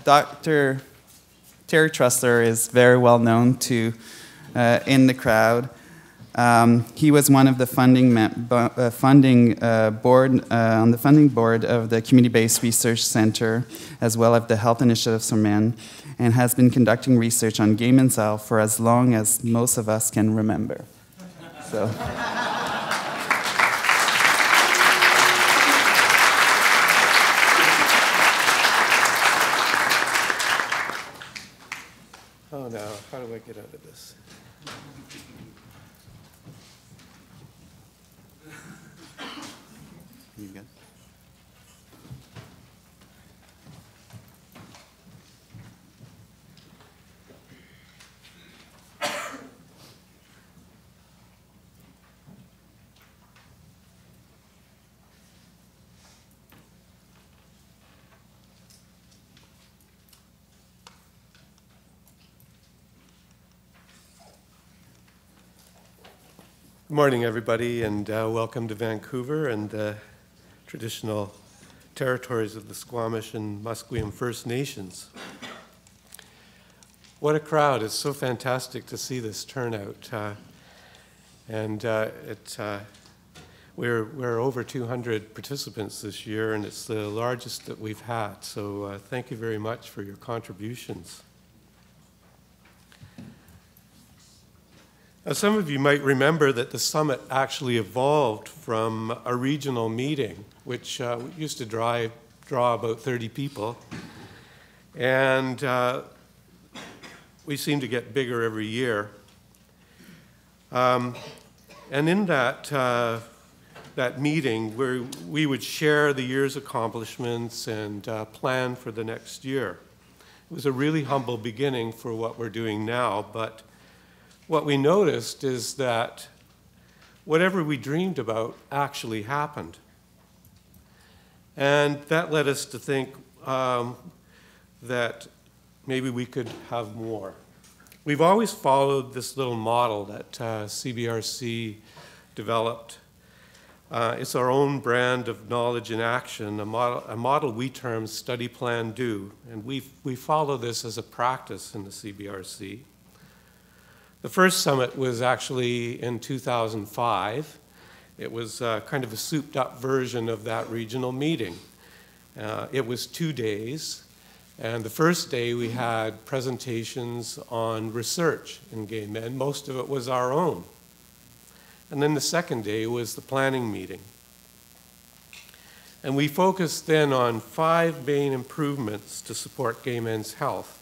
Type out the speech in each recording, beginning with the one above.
Dr. Terry Trussler is very well known in the crowd. He was one of the funding board of the Community-Based Research Center, as well as the Health Initiatives for Men, and has been conducting research on gay men's health for as long as most of us can remember. So. Oh no, how do I get out of this? You good? Good morning, everybody, and welcome to Vancouver and the traditional territories of the Squamish and Musqueam First Nations. What a crowd. It's so fantastic to see this turnout. We're over 200 participants this year, and it's the largest that we've had. So thank you very much for your contributions. Now, some of you might remember that the summit actually evolved from a regional meeting, which used to draw about 30 people. And we seem to get bigger every year. And in that meeting, we would share the year's accomplishments and plan for the next year. It was a really humble beginning for what we're doing now, but what we noticed is that whatever we dreamed about actually happened. And that led us to think that maybe we could have more. We've always followed this little model that CBRC developed. It's our own brand of knowledge in action, a model we term study, plan, do. And we follow this as a practice in the CBRC. The first summit was actually in 2005. It was kind of a souped-up version of that regional meeting. It was 2 days, and the first day we had presentations on research in gay men. Most of it was our own. And then the second day was the planning meeting. And we focused then on 5 main improvements to support gay men's health.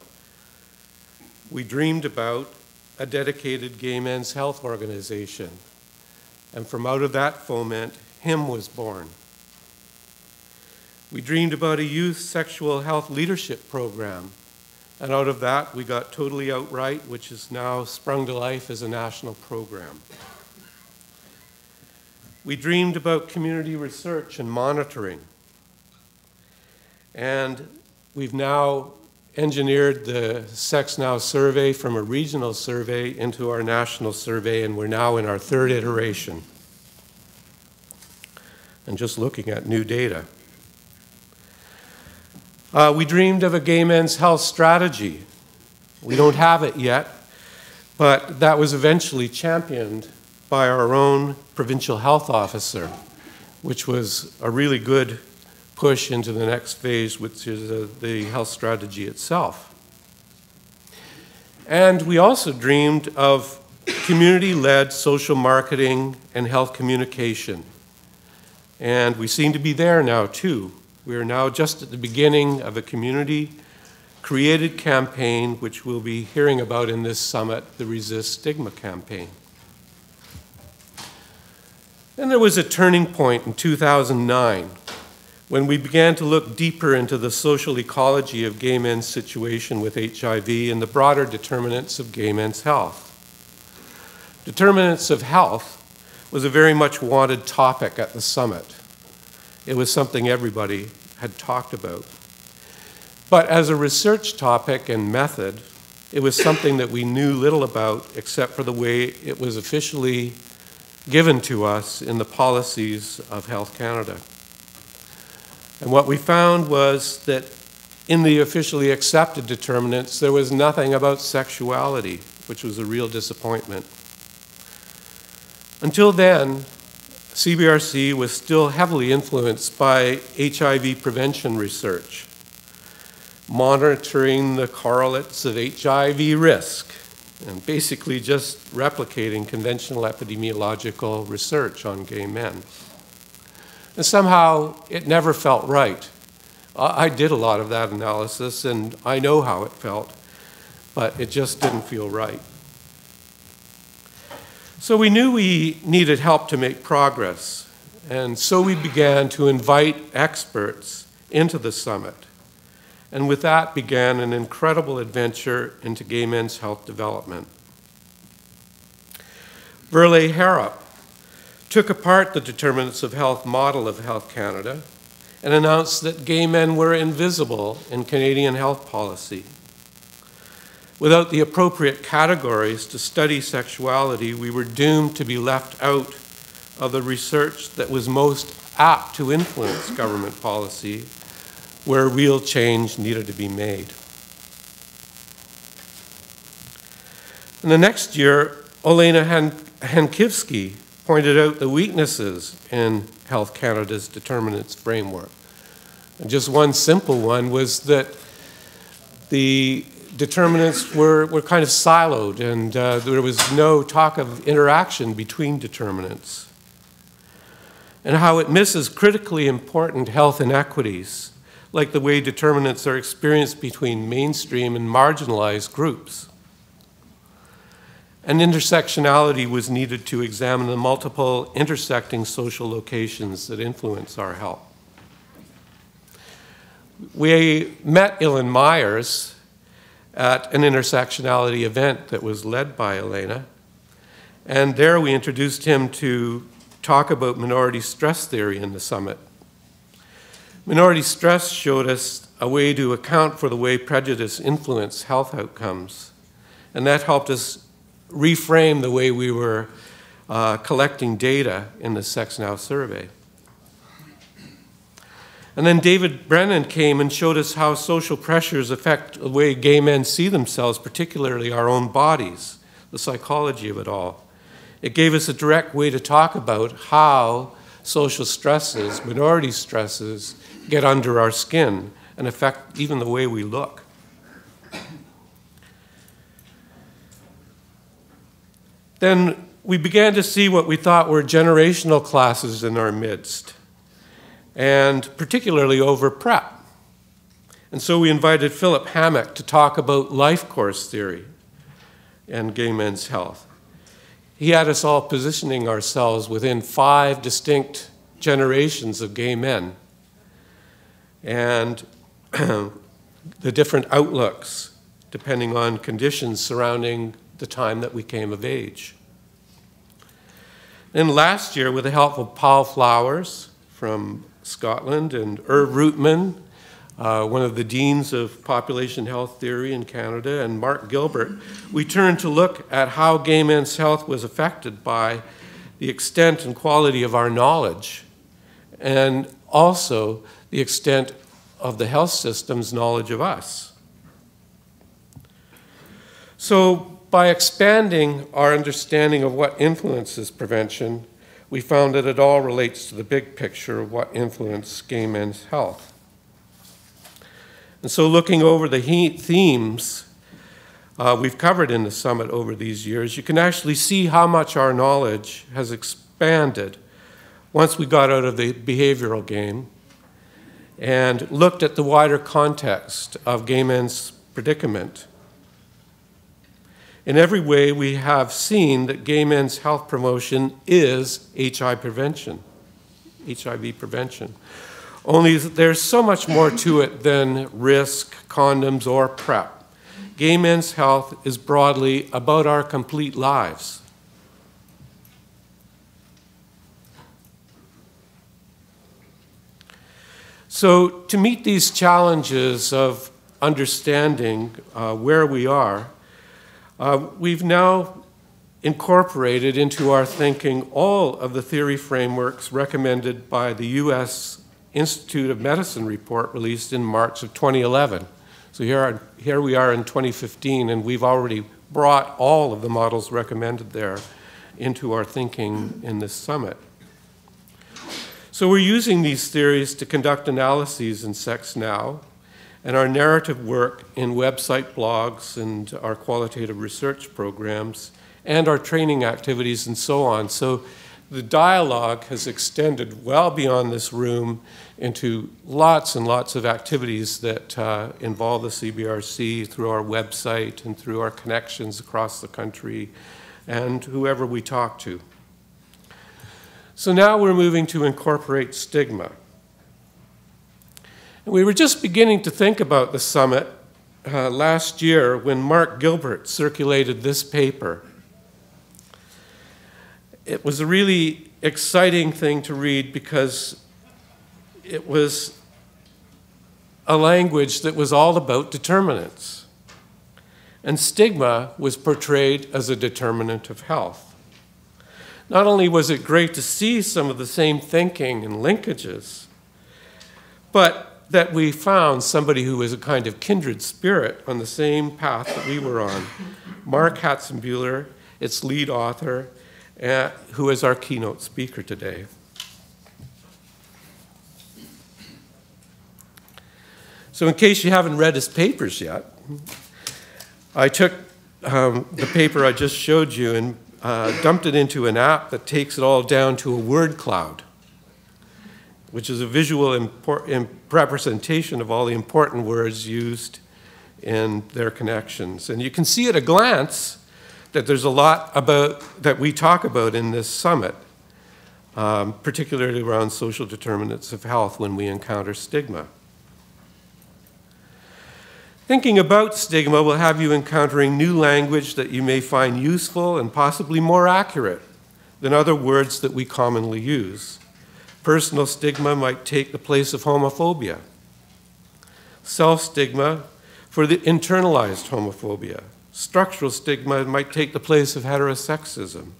We dreamed about a dedicated gay men's health organization. And from out of that foment, HIM was born. We dreamed about a youth sexual health leadership program. And out of that, we got Totally Outright, which is now sprung to life as a national program. We dreamed about community research and monitoring. And we've now engineered the Sex Now survey from a regional survey into our national survey, and we're now in our 3rd iteration. And just looking at new data. We dreamed of a gay men's health strategy. We don't have it yet, but that was eventually championed by our own provincial health officer, which was a really good push into the next phase, which is the health strategy itself. And we also dreamed of community-led social marketing and health communication. And we seem to be there now, too. We are now just at the beginning of a community-created campaign, which we'll be hearing about in this summit, the Resist Stigma campaign. Then there was a turning point in 2009 when we began to look deeper into the social ecology of gay men's situation with HIV and the broader determinants of gay men's health. Determinants of health was a very much wanted topic at the summit. It was something everybody had talked about. But as a research topic and method, it was something that we knew little about except for the way it was officially given to us in the policies of Health Canada. And what we found was that in the officially accepted determinants, there was nothing about sexuality, which was a real disappointment. Until then, CBRC was still heavily influenced by HIV prevention research, monitoring the correlates of HIV risk, and basically just replicating conventional epidemiological research on gay men. And somehow it never felt right. I did a lot of that analysis, and I know how it felt, but it just didn't feel right. So we knew we needed help to make progress, and so we began to invite experts into the summit. And with that began an incredible adventure into gay men's health development. Verley Harrop took apart the Determinants of Health model of Health Canada and announced that gay men were invisible in Canadian health policy. Without the appropriate categories to study sexuality, we were doomed to be left out of the research that was most apt to influence government policy, where real change needed to be made. In the next year, Olena Hankivsky pointed out the weaknesses in Health Canada's determinants framework. And just one simple one was that the determinants were kind of siloed, and there was no talk of interaction between determinants, and how it misses critically important health inequities, like the way determinants are experienced between mainstream and marginalized groups. And intersectionality was needed to examine the multiple intersecting social locations that influence our health. We met Ilan Myers at an intersectionality event that was led by Elena, and there we introduced him to talk about minority stress theory in the summit. Minority stress showed us a way to account for the way prejudice influences health outcomes, and that helped us reframe the way we were collecting data in the Sex Now survey. And then David Brennan came and showed us how social pressures affect the way gay men see themselves, particularly our own bodies, the psychology of it all. It gave us a direct way to talk about how social stresses, minority stresses, get under our skin and affect even the way we look. Then we began to see what we thought were generational classes in our midst, and particularly over PrEP. And so we invited Philip Hammock to talk about life course theory and gay men's health. He had us all positioning ourselves within 5 distinct generations of gay men and the different outlooks depending on conditions surrounding the time that we came of age. And last year, with the help of Paul Flowers from Scotland and Irv Rootman, one of the deans of population health theory in Canada, and Mark Gilbert, we turned to look at how gay men's health was affected by the extent and quality of our knowledge, and also the extent of the health system's knowledge of us. So by expanding our understanding of what influences prevention, we found that it all relates to the big picture of what influences gay men's health. And so looking over the themes we've covered in the summit over these years, you can actually see how much our knowledge has expanded once we got out of the behavioral game and looked at the wider context of gay men's predicament. In every way, we have seen that gay men's health promotion is HIV prevention. Only there's so much more to it than risk, condoms, or PrEP. Gay men's health is broadly about our complete lives. So to meet these challenges of understanding where we are, we've now incorporated into our thinking all of the theory frameworks recommended by the US Institute of Medicine report released in March of 2011. So here we are in 2015, and we've already brought all of the models recommended there into our thinking in this summit. So we're using these theories to conduct analyses in Sex Now, and our narrative work in website blogs and our qualitative research programs, and our training activities and so on. So the dialogue has extended well beyond this room into lots and lots of activities that involve the CBRC through our website and through our connections across the country and whoever we talk to. So now we're moving to incorporate stigma. And we were just beginning to think about the summit last year when Mark Gilbert circulated this paper. It was a really exciting thing to read because it was a language that was all about determinants. And stigma was portrayed as a determinant of health. Not only was it great to see some of the same thinking and linkages, but that we found somebody who was a kind of kindred spirit on the same path that we were on. Mark Hatzenbuehler, its lead author, who is our keynote speaker today. So in case you haven't read his papers yet, I took the paper I just showed you and dumped it into an app that takes it all down to a word cloud, which is a visual representation of all the important words used in their connections. And you can see at a glance that there's a lot that we talk about in this summit, particularly around social determinants of health when we encounter stigma. Thinking about stigma will have you encountering new language that you may find useful and possibly more accurate than other words that we commonly use. Personal stigma might take the place of homophobia. Self-stigma for the internalized homophobia. Structural stigma might take the place of heterosexism.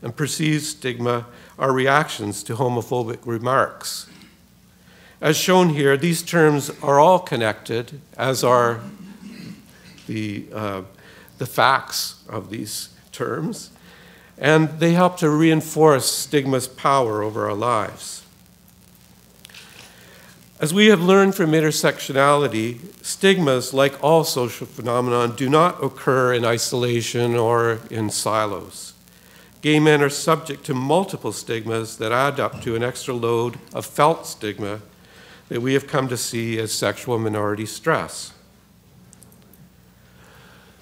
And perceived stigma are reactions to homophobic remarks. As shown here, these terms are all connected, as are the facts of these terms, and they help to reinforce stigma's power over our lives. As we have learned from intersectionality, stigmas, like all social phenomena, do not occur in isolation or in silos. Gay men are subject to multiple stigmas that add up to an extra load of felt stigma that we have come to see as sexual minority stress.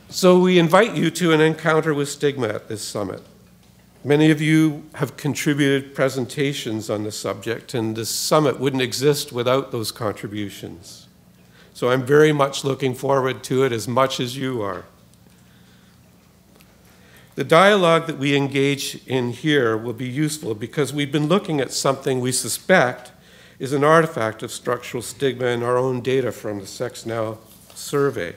So we invite you to an encounter with stigma at this summit. Many of you have contributed presentations on the subject, and this summit wouldn't exist without those contributions. So I'm very much looking forward to it as much as you are. The dialogue that we engage in here will be useful because we've been looking at something we suspect is an artifact of structural stigma in our own data from the Sex Now survey.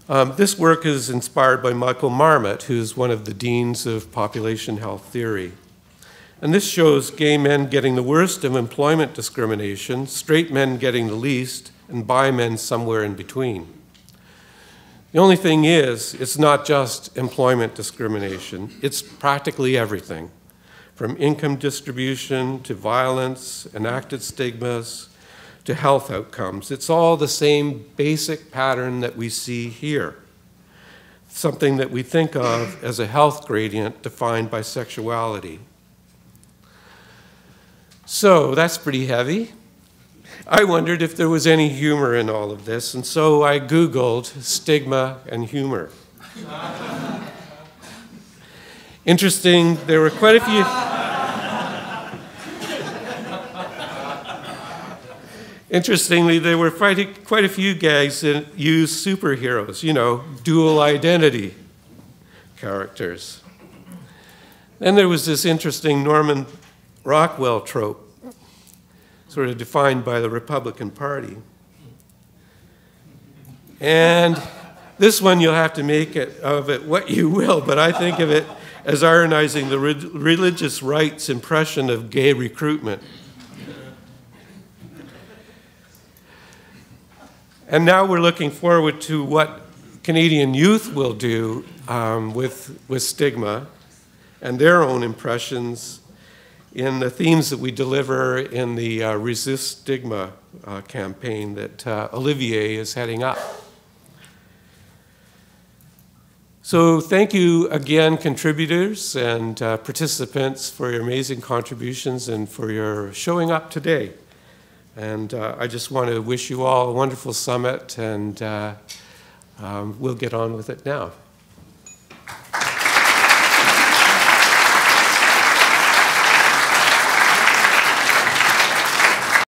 This work is inspired by Michael Marmot, who's one of the deans of population health theory. And this shows gay men getting the worst of employment discrimination, straight men getting the least, and bi men somewhere in between. The only thing is, it's not just employment discrimination, it's practically everything, from income distribution to violence, enacted stigmas, to health outcomes. It's all the same basic pattern that we see here, something that we think of as a health gradient defined by sexuality. So that's pretty heavy. I wondered if there was any humor in all of this, and so I Googled stigma and humor. Interesting, there were quite a few... Interestingly, there were quite a few gags that used superheroes, you know, dual identity characters. Then there was this interesting Norman Rockwell trope, sort of defined by the Republican Party. And this one you'll have to make of it what you will, but I think of it as ironizing the religious right's impression of gay recruitment. And now we're looking forward to what Canadian youth will do with stigma and their own impressions in the themes that we deliver in the Resist Stigma campaign that Olivier is heading up. So thank you again, contributors and participants, for your amazing contributions and for your showing up today. And I just want to wish you all a wonderful summit, and we'll get on with it now.